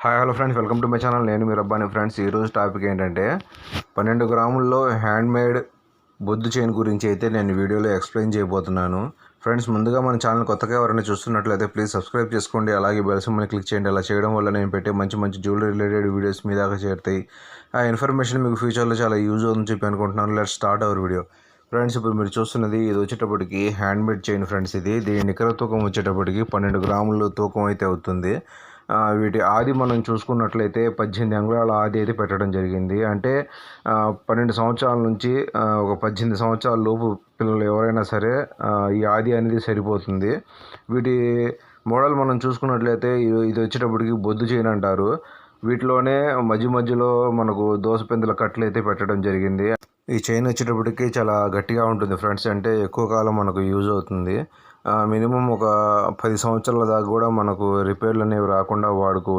Hi hello friends, welcome to my channel. నేను మీ Rabbani. Friends, ఈరోజు topic ఏంటంటే 12 గ్రాముల్లో హ్యాండ్మేడ్ బొద్దు chain గురించి అయితే నేను వీడియోలో ఎక్స్ప్లెయిన్ చేయబోతున్నాను. ఫ్రెండ్స్, ముందుగా మన ఛానల్ కొత్తగా ఎవరైనా చూస్తున్నట్లయితే ప్లీజ్ సబ్స్క్రైబ్ చేసుకోండి. అలాగే బెల్ సింబల్ని క్లిక్ చేయండి. అలా చేయడం వల్ల నేను పెట్టే మంచి మంచి జ్యువెలరీ రిలేటెడ్ వీడియోస్ మీ దాకా చేరుతాయి. ఆ ఇన్ఫర్మేషన్ మీకు ఫ్యూచర్లో చాలా యూజ్ అవుతుందని చెప్పి అనుకుంటున్నాను. Let's start our video. Friends, ఇప్పుడు మీరు చూస్తున్నది ఇది వచ్చేటప్పటికి హ్యాండ్మేడ్ చైన్ ఫ్రెండ్స్. దీని నికర తూకం వచ్చేటప్పటికి 12 గ్రాములు తూకం అయితే అవుతుంది. వీటి ఆది మనం చూసుకున్నట్లయితే 18 అంగుళాల ఆది అయితే పెట్టడం జరిగింది. అంటే 12 సంవత్సరాల నుంచి ఒక 18 సంవత్సరాల లోపు పిల్లలు ఎవరైనా సరే ఈ ఆది అనేది సరిపోతుంది. వీటి మోడల్ మనం చూసుకున్నట్లయితే ఇది వచ్చేటప్పటికి బొద్దు చైన్ అంటారు. వీటిలోనే మధ్యలో మనకు దోసపెందుల కట్లు అయితే పెట్టడం జరిగింది. ఈ చైన్ వచ్చేటప్పటికి చాలా గట్టిగా ఉంటుంది ఫ్రెండ్స్. అంటే ఎక్కువ కాలం మనకు యూజ్ అవుతుంది. మినిమం ఒక 10 సంవత్సరాల దాకా కూడా మనకు రిపేర్లు అనేవి రాకుండా వాడుకోవచ్చు.